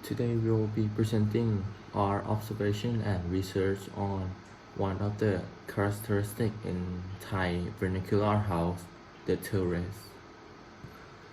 Today we will be presenting our observation and research on one of the characteristics in Thai vernacular house, the terrace.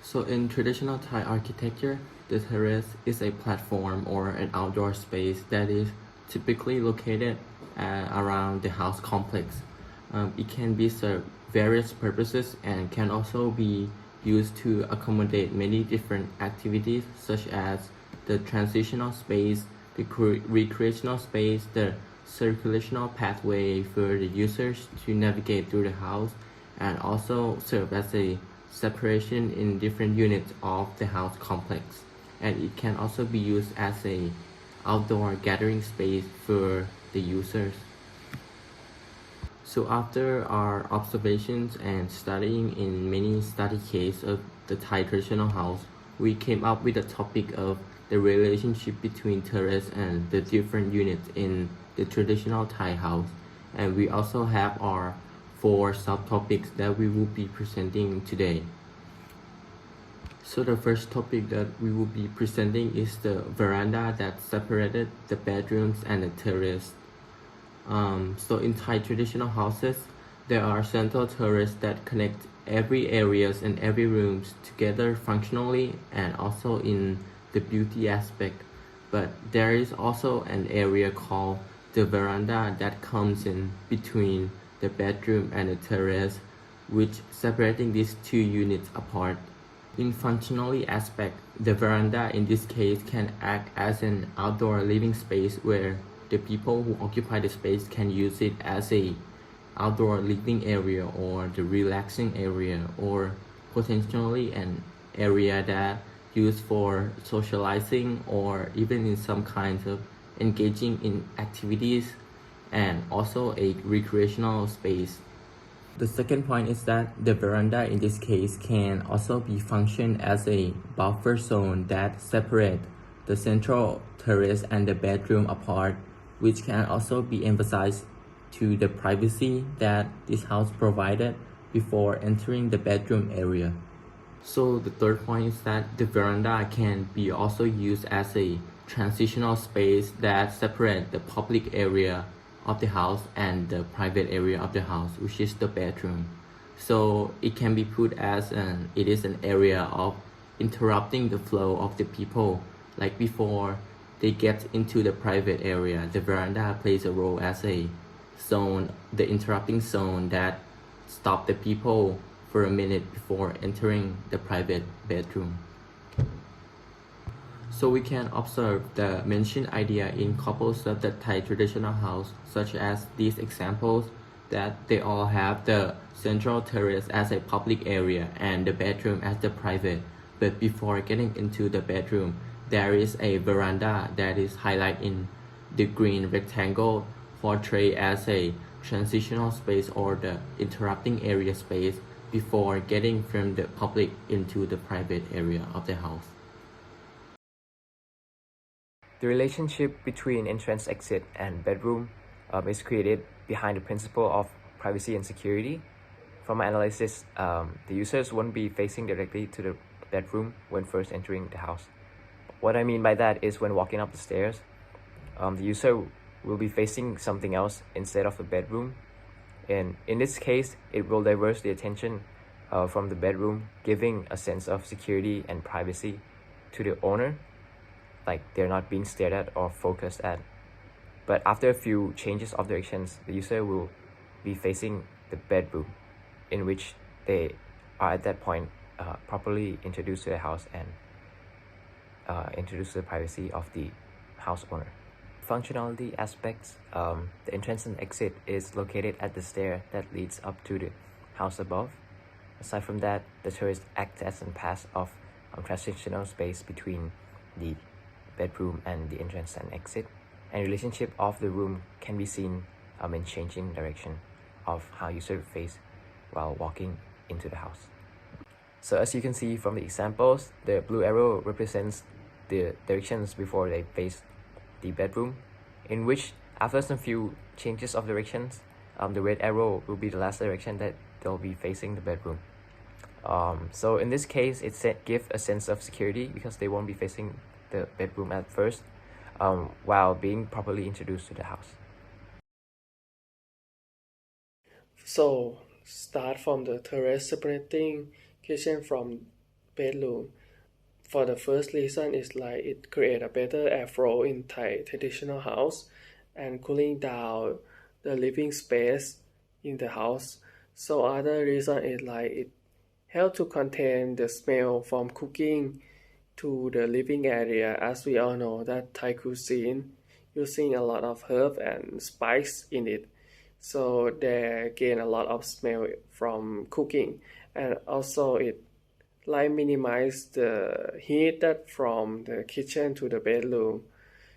So in traditional Thai architecture, the terrace is a platform or an outdoor space that is typically located around the house complex. It can be served various purposes and can also be used to accommodate many different activities such as the transitional space, the recreational space, the circulational pathway for the users to navigate through the house, and also serve as a separation in different units of the house complex. And it can also be used as a outdoor gathering space for the users. So after our observations and studying in many study cases of the Thai traditional house, we came up with a topic of the relationship between terrace and the different units in the traditional Thai house. And we also have our 4 subtopics that we will be presenting today. So the first topic that we will be presenting is the veranda that separated the bedrooms and the terrace. So in Thai traditional houses, there are central terraces that connect every areas and every rooms together functionally and also in the beauty aspect. But there is also an area called the veranda that comes in between the bedroom and the terrace, which separating these 2 units apart. In functionally aspect, the veranda in this case can act as an outdoor living space where the people who occupy the space can use it as a outdoor living area or the relaxing area, or potentially an area that used for socializing or even in some kinds of engaging in activities, and also a recreational space. The second point is that the veranda in this case can also be functioned as a buffer zone that separate the central terrace and the bedroom apart, which can also be emphasized to the privacy that this house provided before entering the bedroom area. So the third point is that the veranda can be also used as a transitional space that separate the public area of the house and the private area of the house, which is the bedroom. So it can be put as it is an area of interrupting the flow of the people. Like before they get into the private area, the veranda plays a role as a zone, the interrupting zone that stop the people for a minute before entering the private bedroom. So we can observe the mentioned idea in couples of the Thai traditional house, such as these examples, that they all have the central terrace as a public area and the bedroom as the private. But before getting into the bedroom, there is a veranda that is highlighted in the green rectangle, portrayed as a transitional space or the interrupting area space before getting from the public into the private area of the house. The relationship between entrance-exit and bedroom is created behind the principle of privacy and security. From my analysis, the users won't be facing directly to the bedroom when first entering the house. What I mean by that is when walking up the stairs, the user will be facing something else instead of the bedroom. And in this case, it will divert the attention from the bedroom, giving a sense of security and privacy to the owner, like they're not being stared at or focused at. But after a few changes of directions, the user will be facing the bedroom, in which they are at that point properly introduced to the house and introduced to the privacy of the house owner. Functionality aspects, the entrance and exit is located at the stair that leads up to the house above. Aside from that, the terrace acts as a path of transitional space between the bedroom and the entrance and exit, and relationship of the room can be seen in changing direction of how user face while walking into the house. So as you can see from the examples, the blue arrow represents the directions before they face the bedroom, in which after some few changes of directions, the red arrow will be the last direction that they'll be facing the bedroom. So in this case, it gives a sense of security because they won't be facing the bedroom at first, while being properly introduced to the house. So start from the terrace separating kitchen from bedroom. For the first reason is like it create a better airflow in Thai traditional house and cooling down the living space in the house. So other reason is like it help to contain the smell from cooking to the living area. As we all know that Thai cuisine using a lot of herb and spice in it, so they gain a lot of smell from cooking, and also it like minimize the heat that from the kitchen to the bedroom.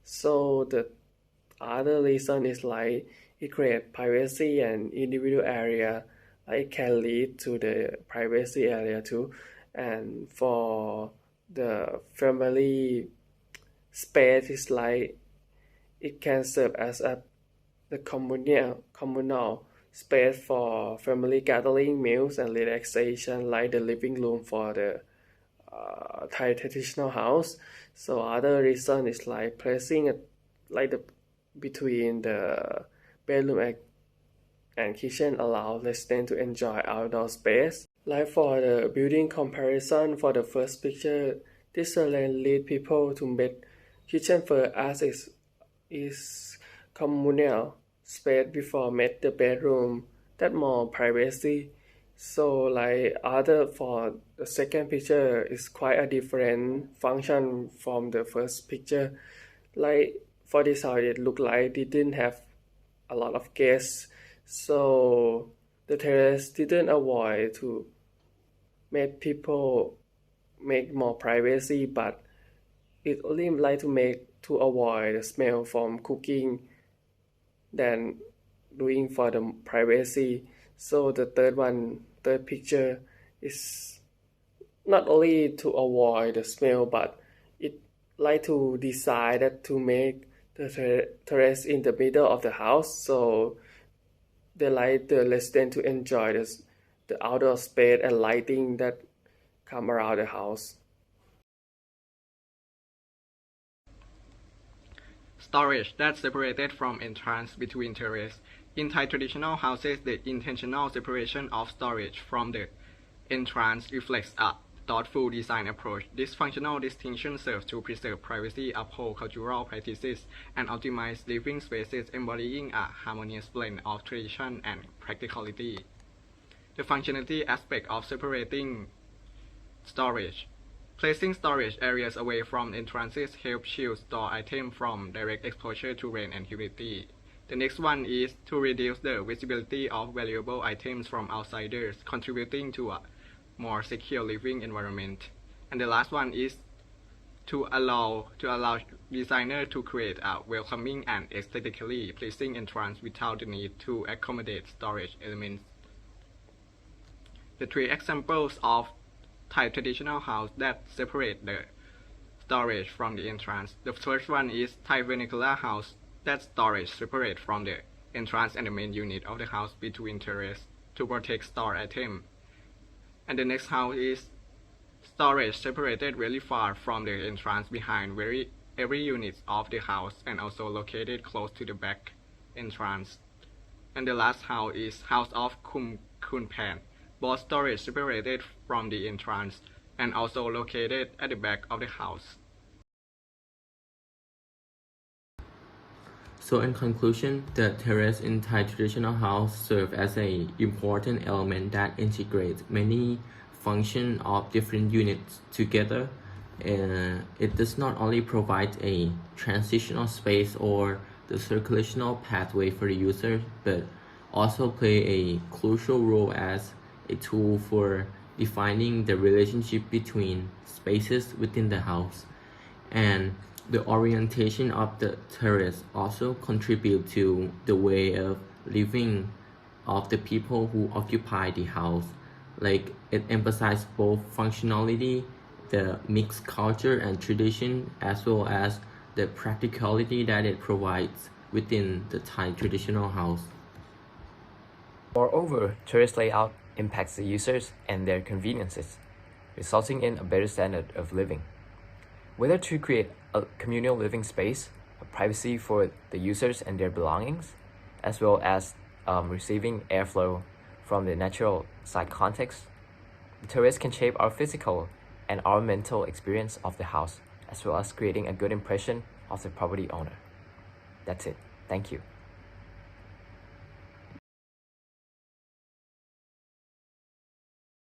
So the other reason is like it create privacy and individual area, like it can lead to the privacy area too. And for the family space is like it can serve as the communal space for family gathering, meals, and relaxation, like the living room for the Thai traditional house. So other reason is like placing it like the between the bedroom and kitchen allow residents to enjoy outdoor space. Like for the building comparison for the first picture, this will lead people to make kitchen first as is communal space before make the bedroom that more privacy. So like other for the second picture is quite a different function from the first picture. Like for this house it looked like they didn't have a lot of guests, so the terrace didn't avoid to make people make more privacy, but it only like to make to avoid the smell from cooking than doing for the privacy. So the third picture is not only to avoid the smell, but it like to decide that to make the terrace in the middle of the house, so they like the resident to enjoy the outdoor space and lighting that come around the house. Storage that's separated from entrance between terrace. In Thai traditional houses, the intentional separation of storage from the entrance reflects a thoughtful design approach. This functional distinction serves to preserve privacy, uphold cultural practices, and optimize living spaces, embodying a harmonious blend of tradition and practicality. The functionality aspect of separating storage. Placing storage areas away from entrances helps shield store items from direct exposure to rain and humidity. The next one is to reduce the visibility of valuable items from outsiders, contributing to a more secure living environment. And the last one is to allow designers to create a welcoming and aesthetically pleasing entrance without the need to accommodate storage elements. The three examples of Thai traditional house that separate the storage from the entrance. The first one is Thai vernacular house that storage separate from the entrance and the main unit of the house between terrace to protect store item. And the next house is storage separated really far from the entrance behind every unit of the house and also located close to the back entrance. And the last house is House of Kum Kun Pan. Both storage separated from the entrance and also located at the back of the house. So in conclusion, the terrace in Thai traditional house serve as an important element that integrates many functions of different units together. It does not only provide a transitional space or the circulational pathway for the user, but also play a crucial role as a tool for defining the relationship between spaces within the house. And the orientation of the terrace also contribute to the way of living of the people who occupy the house. Like it emphasizes both functionality, the mixed culture and tradition, as well as the practicality that it provides within the Thai traditional house. Moreover, terrace layout impacts the users and their conveniences, resulting in a better standard of living. Whether to create a communal living space, a privacy for the users and their belongings, as well as receiving airflow from the natural site context. The terrace can shape our physical and our mental experience of the house, as well as creating a good impression of the property owner. That's it. Thank you.